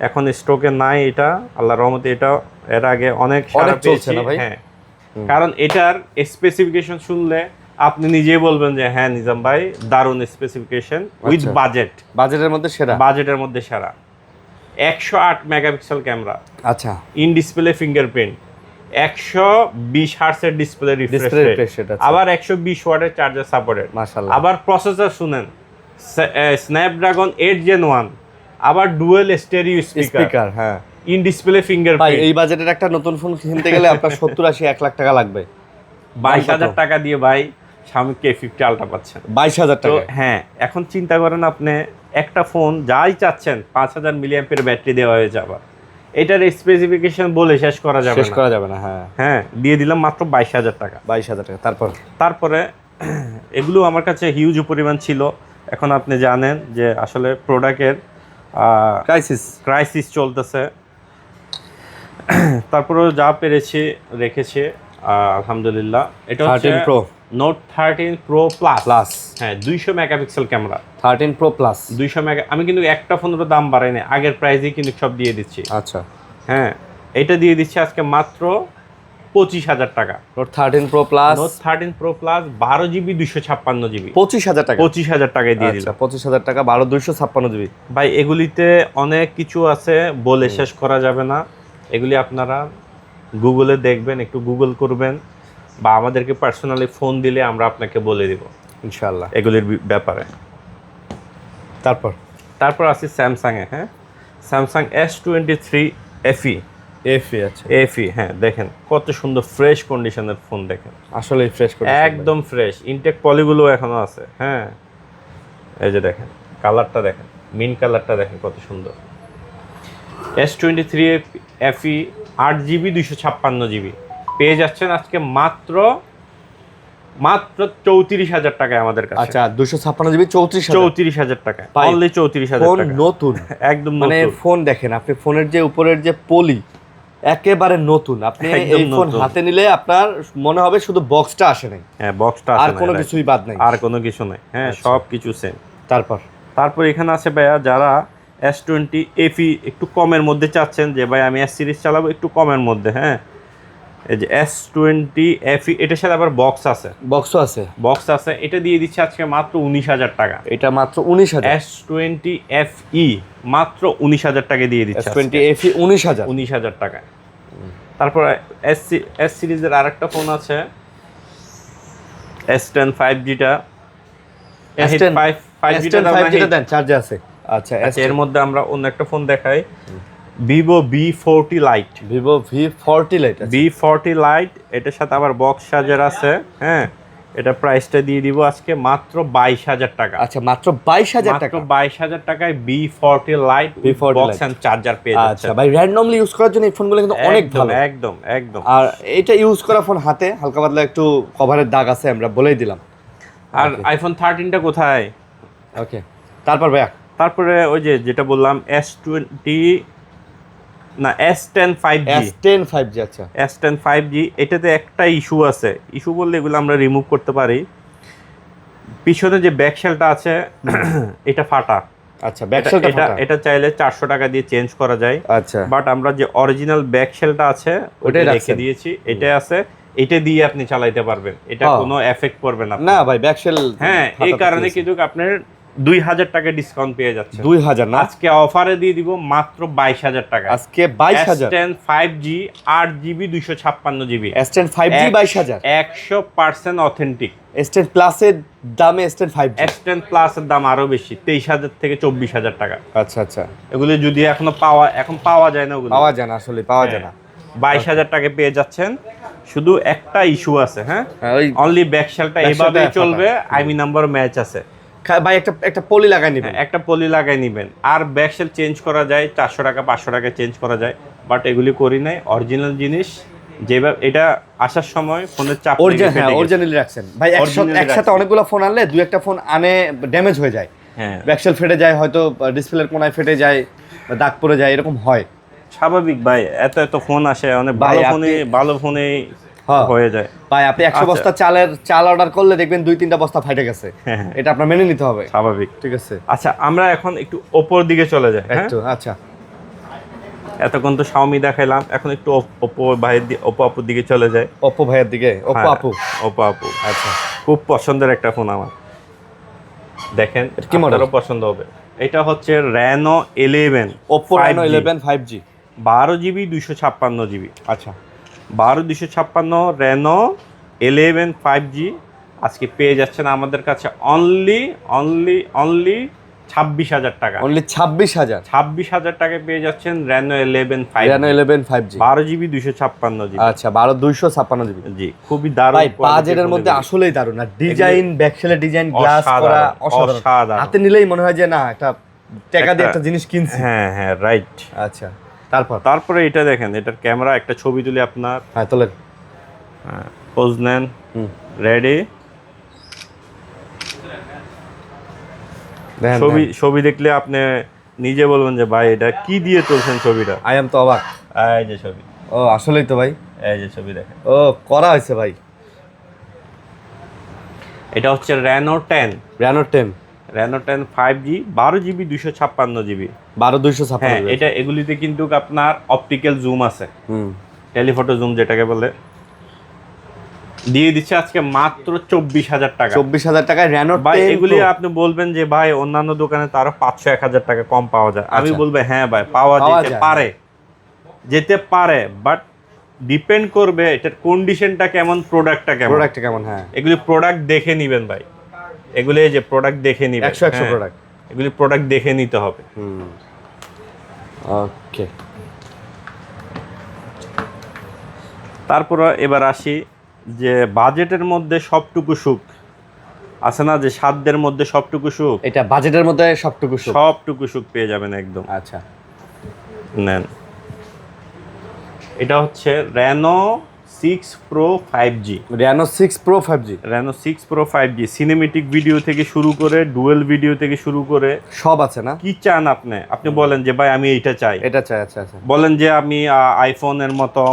এখন স্টকে নাই এটা আল্লাহর রহমতে। এটা এর আগে অনেক সারা পেয়েছে না ভাই? হ্যাঁ কারণ এটার স্পেসিফিকেশন শুনলে আপনি নিজেই বলবেন যে হ্যাঁ নিজাম ভাই দারুণ স্পেসিফিকেশন উইথ বাজেটের মধ্যে সেরা। 108 মেগাপিক্সেল ক্যামেরা, আচ্ছা ইন ডিসপ্লে ফিঙ্গারপ্রিন্ট, 120 হার্টজের ডিসপ্লে রিফ্রেশ রেট, আবার 120 ওয়াটের চার্জার সাপোর্টেড। মাশাআল্লাহ। আবার প্রসেসর শুনেন স্ন্যাপড্রাগন 8 Gen 1, আবার ডুয়াল স্টেরিও স্পিকার, হ্যাঁ ইন ডিসপ্লে ফিঙ্গারপ্রিন্ট। ভাই এই বাজেটের একটা নতুন ফোন কিনতে গেলে আপনার 70-80 1 লাখ টাকা লাগবে। 22,000 টাকা দিয়ে ভাই Xiaomi K50 Ultra পাচ্ছেন 22,000 তো। টাকা। হ্যাঁ এখন চিন্তা করেন আপনি একটা ফোন যাই চাচ্ছেন 5,000 মিলিঅ্যাম্পিয়ার ব্যাটারি দেওয়া হয়ে যাবে, এটার স্পেসিফিকেশন বলে শেষ করা যাবে না। হ্যাঁ দিয়ে দিলাম মাত্র 22,000 টাকা। 22,000 টাকা। তারপরে এগুলো আমার কাছে হিউজ পরিমাণ ছিল। এখন আপনি জানেন যে আসলে প্রোডাক্টের ক্রাইসিস চলতেছে, তারপরেও যা পেরেছি রেখেছে আলহামদুলিল্লাহ। এটা হচ্ছে Note 13 Pro Plus, হ্যাঁ 200 megapixel camera. 13 Pro Plus 200 mega. আমি কিন্তু একটা ফোনেরও দাম বাড়াই না, আগের প্রাইসেই কিন্তু সব দিয়ে দিচ্ছি। আচ্ছা হ্যাঁ এটা দিয়ে দিচ্ছি আজকে মাত্র 25,000 টাকা। Note 13 Pro Plus 12GB 256GB 25,000 টাকা। 25,000 টাকায় দিয়ে দিলাম। 25,000 টাকা 12 256GB। ভাই এগুলিতে অনেক কিছু আছে, বলে শেষ করা যাবে না। এগুলি আপনারা গুগলে দেখবেন, একটু গুগল করবেন বা আমাদেরকে পার্সোনালি ফোন দিলে আমরা আপনাকে বলে দিব ইনশাআল্লাহ এগুলির ব্যাপারে। তারপর আছে স্যামসাংয়ে, হ্যাঁ স্যামসাং S23 FE। আচ্ছা FE, হ্যাঁ দেখেন কত সুন্দর ফ্রেশ কন্ডিশনের ফোন, দেখেন আসলে ফ্রেশ কন্ডিশন, একদম ফ্রেশ। ইনটেক পলিগুলো এখনো আছে। হ্যাঁ এই যে দেখেন কালারটা, দেখেন মিন কালারটা, দেখেন কত সুন্দর। S23 FE 8GB 256GB পেয়ে যাচ্ছেন আজকে মাত্র 34,000 টাকায় আমাদের কাছে। আচ্ছা 256GB 34,000 টাকা, অনলি 34,000 ফোন টাকা। নতুন একদম মানে নতুন ফোন। দেখেন আপনি ফোনের যে উপরের যে পলি একেবারে নতুন, আপনি এই ফোন হাতে নিলে আপনার মনে হবে শুধু বক্সটা আসে নাই। হ্যাঁ বক্সটা আসে আর কোনো কিছুই বাদ নাই, আর কোনো কিছু নাই। হ্যাঁ সব কিছু সেম। তারপর এখানে আছে ভাইয়া যারা S20 FE একটু কমের মধ্যে চাচ্ছেন যে ভাই আমি S সিরিজ চালাবো একটু কমের মধ্যে, হ্যাঁ এই যে S20 FE, এটার সাথে আবার বক্স আছে, বক্স আছে। এটা দিয়ে দিচ্ছে আজকে মাত্র 19,000 টাকা। এটা মাত্র 19,000। S20 FE মাত্র 19,000 টাকা দিয়ে দিচ্ছে। S20 FE 19,000 টাকা। তারপর S সিরিজের আরেকটা ফোন আছে, S10 5Gটা। S10 5Gটা দেন, চার্জে আছে। আচ্ছা, এর মধ্যে আমরা অন্য একটা ফোন দেখাই, Vivo V40 Lite। Vivo V40 Lite, V40 Lite, এটার সাথে আবার বক্স চার্জার আছে। হ্যাঁ, এটা প্রাইসটা দিয়ে দিব আজকে মাত্র 22,000 টাকা। আচ্ছা, মাত্র 22,000 টাকা। মাত্র 22,000 টাকায় V40 Lite box and charger পেয়ে যাচ্ছেন। আচ্ছা ভাই, র‍্যান্ডমলি ইউজ করার জন্য এই ফোনগুলো কিন্তু অনেক ভালো। একদম একদম। আর এটা ইউজ করা ফোন হাতে হালকা পাতলা একটু কভারের দাগ আছে, আমরা বলেই দিলাম। আর আইফোন 13টা কোথায়? ওকে, তারপর ভাইয়া, তারপরে ওই যে যেটা বললাম S20 না S10 5G। S10 5G। আচ্ছা, S10 5G, এটাতে একটা ইস্যু আছে। ইস্যু বললে এগুলো আমরা রিমুভ করতে পারি। পিছনে যে ব্যাকশেলটা আছে এটা ফাটা। আচ্ছা, ব্যাকশেলটা ফাটা। এটা চাইলে 400 টাকা দিয়ে চেঞ্জ করা যায়। আচ্ছা, বাট আমরা যে অরিজিনাল ব্যাকশেলটা আছে ওটা রেখে দিয়েছি, এটা আছে। এটা দিয়ে আপনি চালাতে পারবেন, এটা কোনো এফেক্ট করবে না। না ভাই, ব্যাকশেল, হ্যাঁ, এই কারণে কিন্তু আপনার 2,000 টাকা ডিসকাউন্ট পেয়ে যাচ্ছে। 2,000 না, আজকে অফারে দিয়ে দিব মাত্র 22,000 টাকা। আজকে 22,000। S10 5G 8GB 256GB। S10 5G 22,000, 100% authentic. S10 প্লাসের দামে S10 5G। S10 প্লাস এর দাম আরো বেশি, 23,000 থেকে 24,000 টাকা। আচ্ছা আচ্ছা, এগুলো যদি এখন পাওয়া যায় না, ওগুলো পাওয়া যায় না, আসলে পাওয়া যায় না। 22,000 টাকা পেয়ে যাচ্ছেন। শুধু একটা ইস্যু আছে, হ্যাঁ, অনলি ব্যাকশেলটা এভাবেই চলবে, আইমি নাম্বার ম্যাচ আছে। ভাই একটা পলি লাগাই নিবেন, একটা পলি লাগাই নিবেন। আর ব্যাকশেল চেঞ্জ করা যায় 400 টাকা 500 টাকা চেঞ্জ করা যায়, বাট এগুলি করি নাই। অরিজিনাল জিনিস যেভাবে এটা আসার সময় ফোনের চাপ অরিজিনালি রাখছেন ভাই। একসাথে অনেকগুলো ফোন আনলে দুই একটা ফোন আনে ড্যামেজ হয়ে যায়, হ্যাঁ, ব্যাকশেল ফেটে যায়, হয়তো ডিসপ্লের কোণায় ফেটে যায়, দাগ পড়ে যায়, এরকম হয়। স্বাভাবিক ভাই, এত ফোন আসে, অনেক ভালো ফোনে হয়ে যায়। ভাই আপনি 100 বস্তা চাল অর্ডার করলে দেখবেন 2-3টা বস্তা ফাটে গেছে, এটা আপনার মেনে নিতে হবে, স্বাভাবিক। ঠিক আছে। আচ্ছা, আমরা এখন একটু ওপোর দিকে চলে যাই একটু। আচ্ছা, এতক্ষণ তো Xiaomi দেখাইলাম, এখন একটু ওপো আপুর দিকে চলে যায়। ওপো ভাইয়ের দিকে, ওপো আপু। আচ্ছা, খুব পছন্দের একটা ফোন আমার। দেখেন কি মডেল পছন্দ হবে। এটা হচ্ছে Reno 11, Oppo Reno 11 5G, 12GB 256GB। আচ্ছা, 12/256 Reno 11 5G আজকে পেয়ে যাচ্ছেন আমাদের কাছে অনলি 26,000 টাকা। অনলি 26,000 টাকায় পেয়ে যাচ্ছেন Reno 11 5G 12GB 256GB। আচ্ছা, 256GB। জি, খুবই দারুণ। ভাই বাজেটের মধ্যে আসলেই দারুণ। আর ডিজাইন, ব্যাকশেলের ডিজাইন, গ্লাস করা অসাধারণ। হাতে নিলেই মনে হয় যে না, একটা টাকা দিয়ে একটা জিনিস কিনছি। হ্যাঁ, রাইট। আচ্ছা, তারপরে এটা দেখেন, এটার ক্যামেরা, একটা ছবি তুলি আপনার। হ্যাঁ, তোলেন, পোজ নেন, রেডি। ছবি দেখলে আপনি নিজে বলবেন যে ভাই এটা কি দিয়ে তুলছেন ছবিটা। আই এম তো অবাক। এই যে ছবি, ও আসলেই তো ভাই, এই যে ছবি দেখেন, ও করা হয়েছে ভাই। এটা হচ্ছে Reno 10 5G 12GB 256GB। 12/256। হ্যাঁ, এগুলিতে কিন্তু আপনার অপটিক্যাল জুম আছে, টেলিফটো জুম যেটাকে বলে। দিয়ে দিচ্ছে আজকে মাত্র 24,000 টাকা। 24,000 টাকায় Reno 10 ভাই, এগুলি আপনি বলবেন যে ভাই অন্যান্য দোকানে তো আরো 500-1,000 টাকা কম পাওয়া যায়। আমি বলবো হ্যাঁ ভাই, পাওয়া যেতে পারে, বাট ডিপেন্ড করবে এটার কন্ডিশনটা কেমন, প্রোডাক্টটা কেমন। হ্যাঁ, এগুলি প্রোডাক্ট দেখে নিবেন ভাই। এগুলি যে প্রোডাক্ট দেখে নিবেন, 100 প্রোডাক্ট, এগুলি প্রোডাক্ট দেখে নিতে হবে। ওকে, তারপর এবার আসি যে বাজেটের মধ্যে সবটুকু সুখ আছে না, যে সাধ্যের মধ্যে সবটুকু সুখ। এটা বাজেটের মধ্যে সবটুকু সুখ পেয়ে যাবেন একদম। আচ্ছা, নেন, এটা হচ্ছে Reno 6 Pro 5G। Reno 6 Pro 5G cinematic video থেকে শুরু করে ডুয়েল ভিডিও থেকে শুরু করে সব আছে না? কি চান আপনি বলেন যে ভাই আমি এইটা চাই, এটা চাই। আচ্ছা, বলেন যে আমি আইফোনের মতো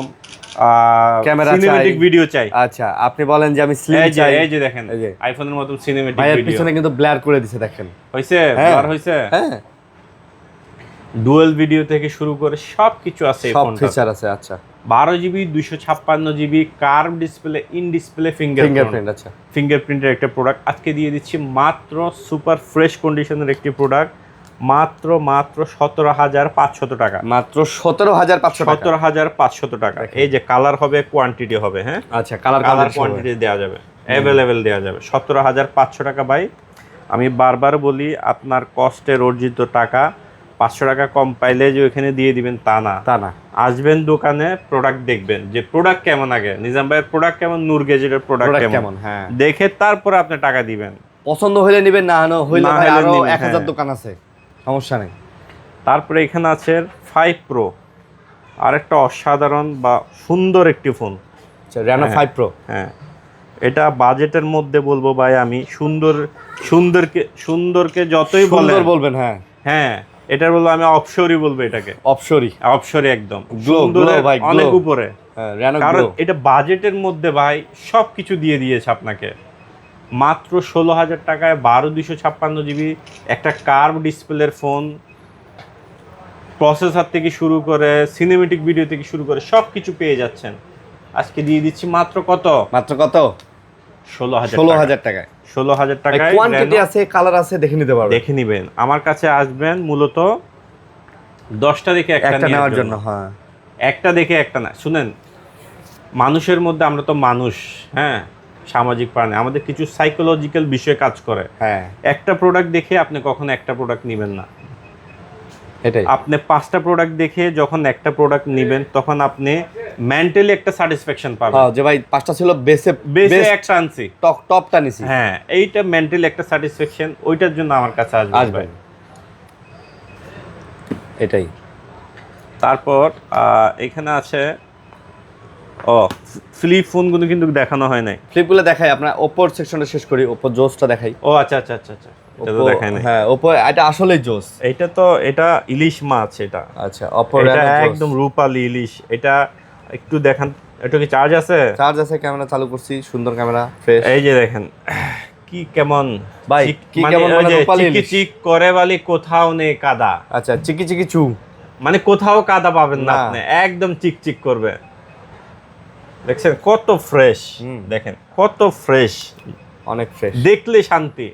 ক্যামেরা সিনেমেটিক ভিডিও চাই। আচ্ছা, আপনি বলেন যে আমি স্লিম চাই। এই যে দেখেন, আইফোনের মতো সিনেমেটিক ভিডিও। পিছনে কিন্তু ব্লার করে দিয়েছে, দেখেন। হইছে, ব্লার হইছে। হ্যাঁ, ডুয়াল ভিডিও থেকে শুরু করে সব কিছু আছে এই সব ফোনটাতে। ফিচার আছে। আচ্ছা 12GB 256GB curve display, in display fingerprint. আচ্ছা ফিঙ্গারপ্রিন্টের একটা প্রোডাক্ট আজকে দিয়ে দিচ্ছি মাত্র সুপার ফ্রেশ কন্ডিশনের একটি প্রোডাক্ট, মাত্র 17,500 টাকা। মাত্র 17,500 টাকা। 17,500 টাকা। এই যে কালার হবে, কোয়ান্টিটি হবে, হ্যাঁ আচ্ছা কালার কোয়ান্টিটি দেওয়া যাবে, অ্যাভেলেবেল দেওয়া যাবে। 17,500 টাকা ভাই। আমি বারবার বলি, আপনার কষ্টের অর্জিত টাকা 500 টাকা কম পাইলে যে ওখানে দিয়ে দিবেন তা না। আসবেন দোকানে, প্রোডাক্ট দেখবেন যে প্রোডাক্ট কেমন, আগে নিজাম ভাইয়ের প্রোডাক্ট কেমন, নূর গ্যাজেটের প্রোডাক্ট কেমন, হ্যাঁ দেখে তারপরে আপনি টাকা দিবেন। পছন্দ হইলে নেবেন, না হইলে না ভাই হইলে আরো নিবেন, 1000 হ্যাঁ। দোকান আছে, সমস্যা নেই। তারপরে এখানে আছে 5 প্রো, আরেকটা অসাধারণ বা সুন্দর একটি ফোন। আচ্ছা Reno 5 Pro। হ্যাঁ, এটা বাজেটের মধ্যে বলবো ভাই আমি, সুন্দরকে যতই সুন্দর বলবেন, হ্যাঁ হ্যাঁ এটা বলবো আমি, অপসরি বলবো এটাকে, অপসরি একদম গ্লো ভাই, অনেক উপরে। হ্যাঁ Reno কারণ Glow। এটা বাজেটের মধ্যে ভাই সবকিছু দিয়ে দিয়েছে আপনাকে। মাত্র 16,000 টাকায় 12/256GB একটা কার্ভ ডিসপ্লের ফোন, প্রসেসর থেকে শুরু করে সিনেমেটিক ভিডিও থেকে শুরু করে সবকিছু পেয়ে যাচ্ছেন। আজকে দিয়ে দিচ্ছি মাত্র কত? 16,000 টাকায়। 16,000 টাকায় কোয়ান্টিটি আছে, কালার আছে, দেখে নিতে পারবেন। দেখে নেবেন। আমার কাছে আসবেন মূলত 10টা দেখে একটা নেওয়ার জন্য। হ্যাঁ, একটা দেখে একটা না। শুনেন, মানুষের মধ্যে আমরা তো মানুষ, হ্যাঁ সামাজিক প্রাণী, আমাদের কিছু সাইকোলজিক্যাল বিষয় কাজ করে। হ্যাঁ একটা প্রোডাক্ট দেখে আপনি কখনো একটা প্রোডাক্ট নেবেন না, এটাই। আপনি 5টা প্রোডাক্ট দেখে যখন একটা প্রোডাক্ট নেবেন তখন আপনি মেন্টালি একটা স্যাটিসফ্যাকশন পাবেন। হ্যাঁ যে ভাই 5টা ছিল, বেসে একটা আনছি, টপটা নিছি। হ্যাঁ এইটা মেন্টালি একটা স্যাটিসফ্যাকশন, ওইটার জন্য আমার কাছে আসবে। এটাই। তারপর এখানে আছে ফ্লিপ ফোনগুলো কিন্তু দেখানো হয় নাই। ফ্লিপগুলো দেখাই, আপনার ওপোর সেকশনটা শেষ করি, ওপো জোসটা দেখাই। ও আচ্ছা, এটা তো দেখাই নাই। হ্যাঁ ওপো এটা আসলেই জোস। এটা ইলিশ মাছ, এটা আচ্ছা ওপো এটা Reno একদম রূপালী ইলিশ। এটা একটু দেখান, এটা কি চার্জ আছে? চার্জ আছে, ক্যামেরা চালু করছি, সুন্দর ক্যামেরা, ফ্রেশ। এই যে দেখেন কি কেমন ভাই, কি কেমন মানে রূপালী চিকি ইলিশ। চিক করে বালি, কোথাও নেই কাদা। আচ্ছা চিকি চু, মানে কোথাও কাদা পাবেন না না। আপনি, একদম চিকচিক করবে। দেখছেন কত ফ্রেশ, দেখেন কত ফ্রেশ, অনেক ফ্রেশ, দেখলেই শান্তি।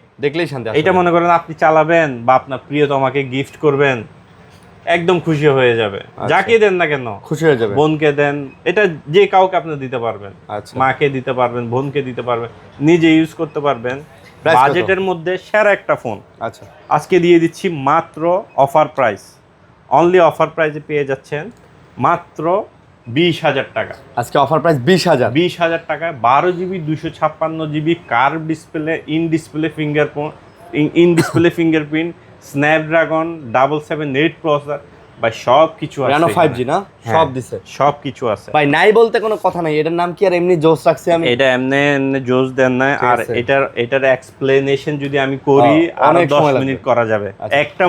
এটা মনে করেন আপনি চালাবেন বা আপনার প্রিয়তমাকে গিফট করবেন, একদম খুশি হয়ে যাবে। যাকে দেন না কেন খুশি হয়ে যাবে। বোনকে দেন, এটা যে কাউকে আপনি দিতে পারবেন। আচ্ছা মাকে দিতে পারবেন, বোনকে দিতে পারবেন, নিজে ইউজ করতে পারবেন। Price কত? বাজেটের মধ্যে সেরা একটা ফোন আচ্ছা আজকে দিয়ে দিচ্ছি মাত্র অফার প্রাইস, অনলি অফার প্রাইসে পেয়ে যাচ্ছেন মাত্র 20,000 টাকা। আজকে অফার প্রাইস 20,000। 20,000 টাকায় 12GB 256GB curve display, in display fingerprint, Snapdragon 778 processor, বা সব কিছু আছে। Reno 5G না, হ্যাঁ, সব দিছে, সব কিছু আছে ভাই। নাই বলতে কোনো কথা নাই, এটার নাম কি আর এমনি জোস রাখছি আমি। এটা এমনি জোস দেন না। ঠিক আর আছে। এটার এক্সপ্লেনেশন যদি আমি করি আর অনেক 10 সময় লাগবে। মিনিট করা যাবে। আচ্ছা। একটা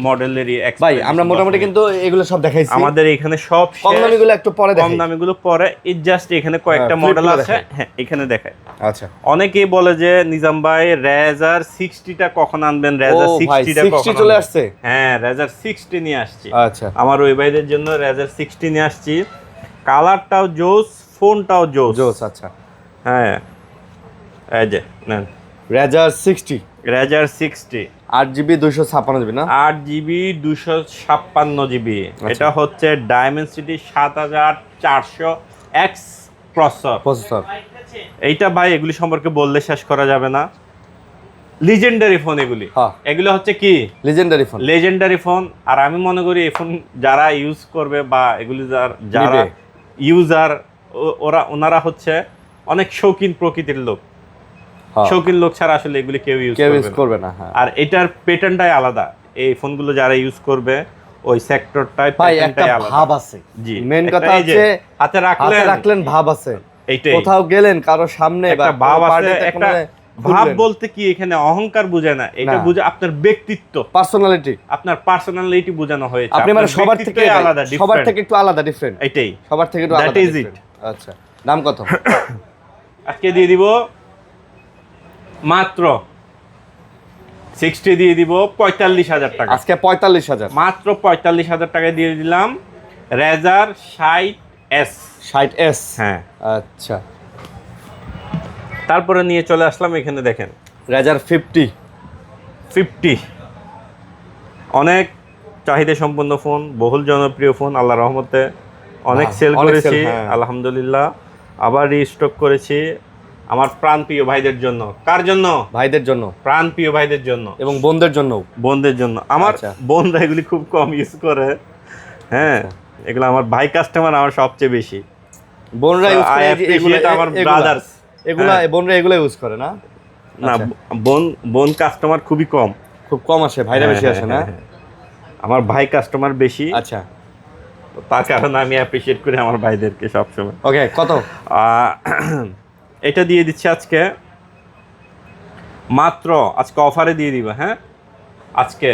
মডেলেরই ভাই আমরা মোটামুটি কিন্তু এগুলো সব দেখাইছি। আমাদের এখানে সব কম দামিগুলো একটু পরে কম দেখাই। দামিগুলো পরে, জাস্ট এখানে কয়েকটা হ্যাঁ, মডেল ফ্লিপগুলো আছে, দেখাই। হ্যাঁ এখানে দেখায়। আচ্ছা অনেকেই বলে যে নিজাম ভাই রেজার 60টা কখন আনবেন, রেজার ও ভাই 60টা 60 কখন চলে আনবেন? আসছে। হ্যাঁ রেজার 60 নিয়ে আসছি আচ্ছা আমার ওই ভাইদের জন্য, রেজার 60 নিয়ে আসছি। কালারটাও জোস, ফোনটাও জোস। জোস। আচ্ছা হ্যাঁ এই যে নেন রেজার 60, রেজার 60, 8GB 256GB না। 8GB 256GB। এটা হচ্ছে ডায়মেনসিটি 7400X প্রসেসর। এইটা ভাই এগুলি সম্পর্কে বললে শেষ করা যাবে না। লিজেন্ডারি ফোন এগুলি, হ্যাঁ। এগুলো হচ্ছে কি লেজেন্ডারি ফোন। আর আমি মনে করি এই ফোন যারা ইউজ করবে বা এগুলি যারা ইউজার, ওনারা হচ্ছে অনেক শৌখিন প্রকৃতির লোক। শৌখিন লোক ছাড়া আসলে এগুলি কেউ ইউজ করবে না। হ্যাঁ। আর এটার প্যাটার্নটাই আলাদা। এই ফোনগুলো যারা ইউজ করবে ওই সেক্টরটাই ভাই একটা ভাব আছে। জি, মেন কথা এই যে হচ্ছে হাতে রাখলেন ভাব আছে। এইটাই, কোথাও গেলেন কারো সামনে একটা ভাব আছে। একটা ভাব বলতে কি এখানে অহংকার বোঝায় না, এটা বোঝা আপনার ব্যক্তিত্ব, পার্সোনালিটি। আপনার পার্সোনালিটি বোঝানো হয়েছে। আপনি মানে সবার থেকে আলাদা, সবার থেকে একটু আলাদা, ডিফারেন্ট। এটাই, সবার থেকে একটু আলাদা। That is it. আচ্ছা দাম কত? আজকে দিয়ে দিব মাত্র 60 দিয়ে দিব 45,000 টাকা। আজকে 45,000, মাত্র 45,000 টাকায় দিয়ে দিলাম রেজার 60s। 60s, হ্যাঁ। আচ্ছা। তারপরে নিয়ে চলে আসলাম এখানে দেখেন রেজার 50 অনেক চাহিদা সম্পন্ন ফোন, বহুল জনপ্রিয় ফোন, আল্লাহ রহমতে অনেক সেল অনেক করেছি, sell, হ্যাঁ। আলহামদুলিল্লাহ। আবার রিস্টক করেছি আমার প্রাণপ্রিয় ভাইদের জন্য। কার জন্য? ভাইদের জন্য প্রাণপ্রিয় ভাইদের জন্য এবং বোনদের জন্য। বোনদের জন্য। আমার আচ্ছা। বোনরা এগুলি খুব কম ইউজ করে, হ্যাঁ। এগুলো আমার ভাই কাস্টমার আমার সবচেয়ে বেশি। বোনরা ইউজ করে I appreciate আমার brothers। এগুলা হ্যাঁ। বোনরা এগুলো ইউজ করে না? না, আচ্ছা। বোন কাস্টমার খুবই কম, খুব কম আসে, ভাইরা বেশি আসে না? হ্যাঁ। আমার ভাই কাস্টমার বেশি, আচ্ছা, তার কারণে আমি অ্যাপ্রিশিয়েট করি আমার ভাইদেরকে সবসময়। ওকে। কত? এটা দিয়ে দিচ্ছি আজকে মাত্র, আজকে অফারে দিয়ে দিব। হ্যাঁ, আজকে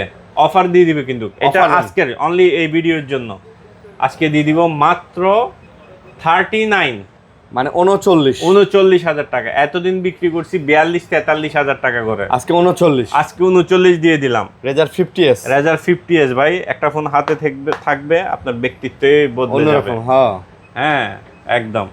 অফার দিয়ে দিবে, কিন্তু এটা Offer নেই। আজকের অনলি এই ভিডিওর জন্য। আজকে দিয়ে দিব মাত্র 39, মানে 39 39,000 টাকা। এতদিন বিক্রি করছি 42-43,000 টাকা করে, আজকে 39। আজকে 39 দিয়ে দিলাম। রেজার 50s, রেজার 50s ভাই, একটা ফোন হাতে থাকবে আপনার ব্যক্তিত্বই বদলে যাবে। অন্যরকম। হ্যাঁ হ্যাঁ, একদম।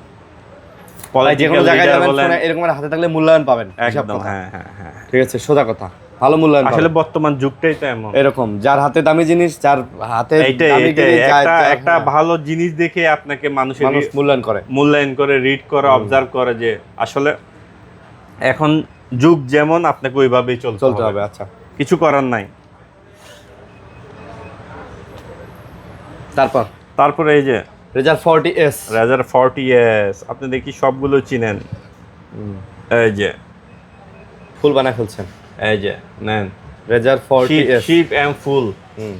ভাই, যে কোনো Political জায়গায় leader যাবেন বলেন, ফোনে এরকম হাতে থাকলে মূল্যায়ন পাবেন, হিসাব একদম। কথা। হ্যাঁ হ্যাঁ হ্যাঁ, ঠিক আছে, সোজা কথা, ভালো মূল্যায়ন আসলে পাবেন। বর্তমান যুগটাই তো এমন। এরকম যার হাতে দামি জিনিস, যার হাতে এইটাই দামি এইটাই জিনিস, একটা ভালো জিনিস দেখে আপনাকে মানুষ মানুষ মূল্যায়ন করে। মূল্যায়ন করে, রিড করে, অবজার্ভ করে যে আসলে এখন যুগ যেমন আপনাকে ওইভাবেই চলতে চলতে হবে। হবে। আচ্ছা, কিছু করার নাই। তারপরে এই যে রেজার 40s, রেজার 40s, আপনি দেখি সবগুলো চিনেন। এই যে ফুল বানায় ফেলছেন। এই যে নেন, রেজার 40s, শিপ এন্ড ফুল। হুম।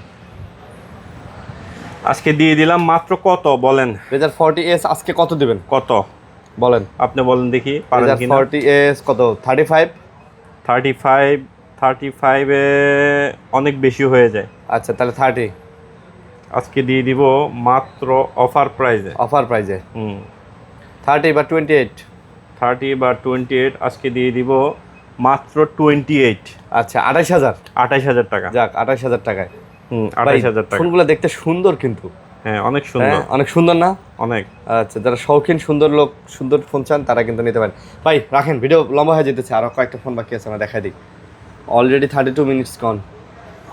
আজকে দিয়ে দিলাম মাত্র কত বলেন? রেজার 40s আজকে কত দিবেন কত বলেন? আপনি বলেন দেখি, পারেন রেজার কিনা? 40s কত? 35? 35 এ অনেক বেশি হয়ে যায়। আচ্ছা, তাহলে 30 আজকে দিয়ে দিব মাত্র অফার প্রাইজে। অফার প্রাইজে। 30 বা 28? 30 বা 28 আজকে দিয়ে দিব মাত্র 28। আচ্ছা, 28,000। 28,000 টাকা। যাক, 28,000 টাকায়। 28,000 টাকা। ফোনগুলো দেখতে সুন্দর কিন্তু। হ্যাঁ, অনেক সুন্দর। হ্যাঁ, অনেক সুন্দর না? অনেক। আচ্ছা, যারা শৌখিন সুন্দর লোক, সুন্দর ফোন চান, তারা কিন্তু নিতে পারেন। ভাই রাখেন, ভিডিও লম্বা হয়ে যেতেছে, আরো কয়েকটা ফোন বাকি আছে, আমরা দেখাই দিই। অলরেডি 32 মিনিটস গন।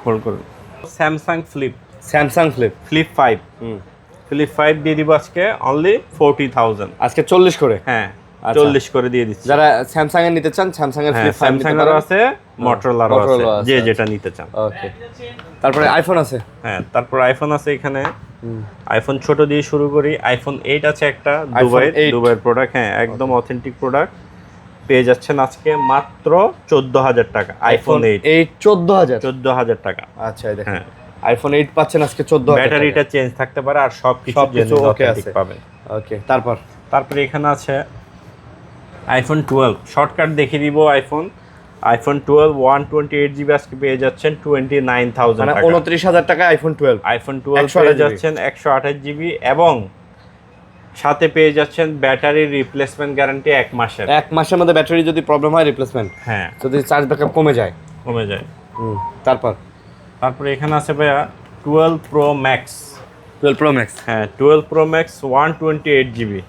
হোল্ড করুন। Samsung Samsung flip 5। হুম। ফ্লিপ 5 দিয়ে দিব আজকে অনলি 40,000। আজকে 40 করে। হ্যাঁ, আচ্ছা। 40 করে দিয়ে দিচ্ছি। যারা স্যামসাং এর নিতে চান, স্যামসাং এর ফ্লিপ 5 নিতে স্যামসাং এর পারেন। আছে, মোটরোলারও আছে, Motorola আছে, যে আচ্ছা। যেটা নিতে চান। ওকে। তারপরে আইফোন আছে। হ্যাঁ, তারপর আইফোন আছে এখানে। আইফোন ছোট দিয়ে শুরু করি। আইফোন 8 আছে একটা, iPhone 8 দুবাইয়ের প্রোডাক্ট। হ্যাঁ, একদম অথেন্টিক প্রোডাক্ট। পেয়ে যাচ্ছেন আজকে মাত্র 14,000 টাকা। আইফোন 8 14,000। 14,000 টাকা। আচ্ছা, এই দেখেন, হ্যাঁ, আইফোন 8 পাচ্ছেন আজকে 14,000। ব্যাটারিটা চেঞ্জ থাকতে পারে আর সবকিছু সবকিছু জেনুইন ওকে অথেন্টিক আছে। পাবেন। ওকে। তারপরে এখানে আছে আইফোন 12। শর্টকাট দেখিয়ে দিব। আইফোন 12 128 জিবি আজকে পেয়ে যাচ্ছেন 29,000 মানে টাকা। 29,000 টাকা আইফোন 12। আইফোন 12 পেয়ে যাচ্ছেন 128 জিবি, এবং সাথে পেয়ে যাচ্ছেন ব্যাটারি রিপ্লেসমেন্ট গ্যারান্টি 1 মাসের। 1 মাসের মধ্যে ব্যাটারি যদি প্রবলেম হয়, রিপ্লেসমেন্ট। হ্যাঁ, যদি চার্জ ব্যাকআপ কমে যায়। কমে যায়। তারপরে এখানে আছে ভাইয়া 12 প্রো ম্যাক্স। 12 pro max. হ্যাঁ, 12 প্রো ম্যাক্স 128 জিবি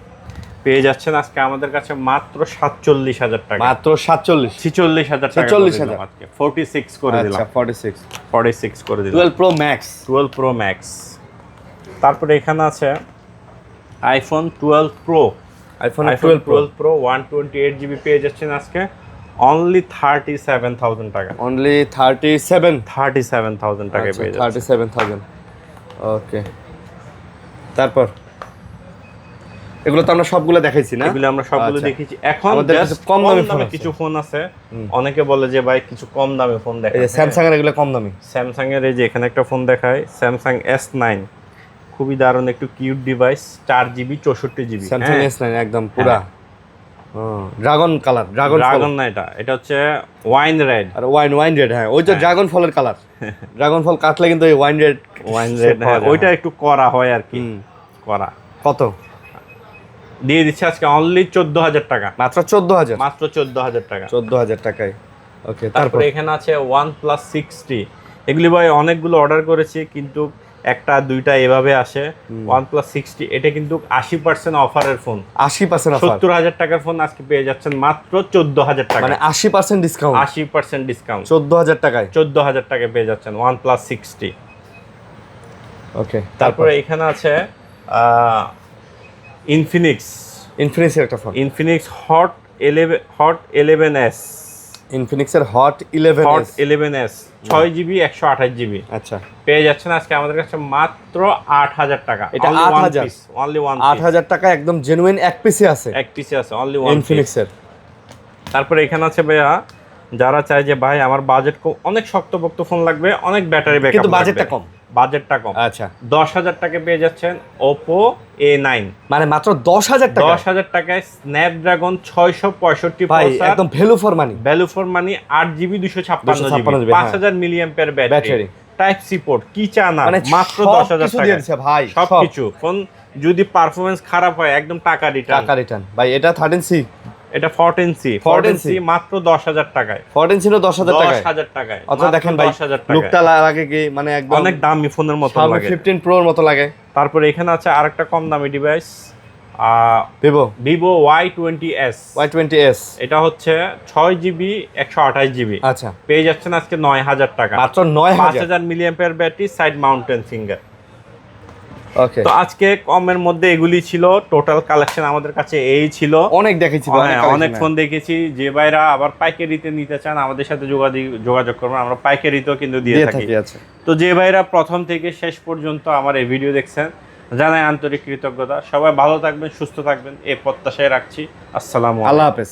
পেয়ে যাচ্ছেন আজকে আমাদের কাছে মাত্র 47,000 টাকা। মাত্র 47? 46,000 টাকা। 46,000 আজকে 46 করে দিলাম। আচ্ছা, 46 করে দিলাম। 12 প্রো ম্যাক্স। 12 pro max. তারপরে এখানে আছে iPhone 12 pro. IPhone 12 pro 128 GB পেয়ে যাচ্ছেন আজকে অনলি 37,000 টাকা। অনলি 37,000 টাকায় পেয়ে যাচ্ছেন। 37,000। ওকে। তারপর এগুলো তো আমরা সবগুলো দেখাইছি না? এগুলো আমরা সবগুলো আচ্ছা। দেখেছি। এখন আমাদের কাছে just কম দামে ফোন কিছু ফোন আছে। অনেকে বলে যে ভাই কিছু কম দামে ফোন এই দেখায়। যে স্যামসাং এর এগুলো কম দামি। স্যামসাং এর এই যে এখানে একটা ফোন দেখায়, স্যামসাং S9। খুবই দারুণ একটু cute device, 4GB 64GB। Samsung S9 একদম পুরা ড্রাগন কালার। ড্রাগন না, এটা হচ্ছে ওয়াইন রেড। আর ওয়াইন রেড। হ্যাঁ, ওই যে ড্রাগন ফলের কালার। ড্রাগন ফল কাটলে কিন্তু এই ওয়াইন রেড। ওইটা একটু করা হয় আর কি। করা। কত দিয়ে দিচ্ছে আজকে অনলি 14,000 টাকা। মাত্র 14,000? মাত্র 14,000 টাকা। 14,000 টাকায় ওকে, তারপরে এখানে আছে OnePlus 6T। এগুলি ভাই অনেকগুলো অর্ডার করেছি, কিন্তু একটা দুইটা এভাবে আসে। OnePlus 6T এটা কিন্তু 80% অফারের ফোন, 80% অফার, 70,000 টাকার ফোন আজকে পেয়ে যাচ্ছেন মাত্র 14,000 টাকা, মানে 80% ডিসকাউন্ট, 80% ডিসকাউন্ট, 14,000 টাকায়। 14,000 টাকায় পেয়ে যাচ্ছেন OnePlus 6T। ওকে, তারপরে এখানে আছে ইনফিনিক্স ইনফিনিক্সের একটা ফোন, ইনফিনিক্স হট 11s, ইনফিনিক্সের হট 11s 6GB 128GB আচ্ছা, পেয়ে যাচ্ছেন আজকে আমাদের কাছে মাত্র 8,000 টাকা। এটা 8,000, অনলি ওয়ান 8,000 টাকা একদম জেনুইন এক পিসে আছে, এক পিসে আছে, অনলি ওয়ান ইনফিনিক্সের। তারপরে এখানে আছে ভাইয়া যারা চায় যে ভাই আমার বাজেট অনেক শক্তপোক্ত ফোন লাগবে, অনেক ব্যাটারি ব্যাকআপ, কিন্তু বাজেটটা কম, আচ্ছা 10,000 টাকা পেয়ে যাচ্ছেন Oppo A9, মানে মাত্র 10,000 টাকা, 10,000 টাকায় স্ন্যাপড্রাগন 665 ভাই একদম value for money, value for money, 8GB 256GB, 5000 milliampere battery, type C port, কি চান না, মানে মাত্র 10,000 টাকা দিয়েছে ভাই, সবকিছু। ফোন যদি পারফরম্যান্স খারাপ হয় একদম টাকা রিটার্ন। ভাই এটা 13C, এটা 14C মাত্র 10,000 টাকায়, 14C নো 10,000 টাকায়, 10,000 টাকায়। অথচ দেখেন ভাই 10,000 টাকায় লুকটা লাগে কি মানে একদম অনেক দামি ফোনের মতো লাগে, 15 Pro এর মতো লাগে। তারপরে এখানে আছে আরেকটা কম দামি ডিভাইস, ভিভো Y20s। এটা হচ্ছে 6GB 128GB, আচ্ছা পেয়ে যাচ্ছেন আজকে 9,000 টাকা, মাত্র 9,000। 5000 milliampere battery, side mounted finger. Okay, তো আজকে কমের মধ্যে এগুলি ছিল, টোটাল কালেকশন আমাদের কাছে এই ছিল। অনেক দেখেছি, অনেক ফোন দেখেছি। যে ভাইরা আবার পাইকারিতে নিতে চান আমাদের সাথে যোগাযোগ করবেন, আমরা পাইকারিতেও কিন্তু দিয়ে থাকি। তো যে ভাইরা প্রথম থেকে শেষ পর্যন্ত আমার এই ভিডিও দেখছেন, জানাই আন্তরিক কৃতজ্ঞতা। সবাই ভালো থাকবেন, সুস্থ থাকবেন, এই প্রত্যাশায় রাখছি। আসসালামু আলাইকুম, আল্লাহ হাফেজ।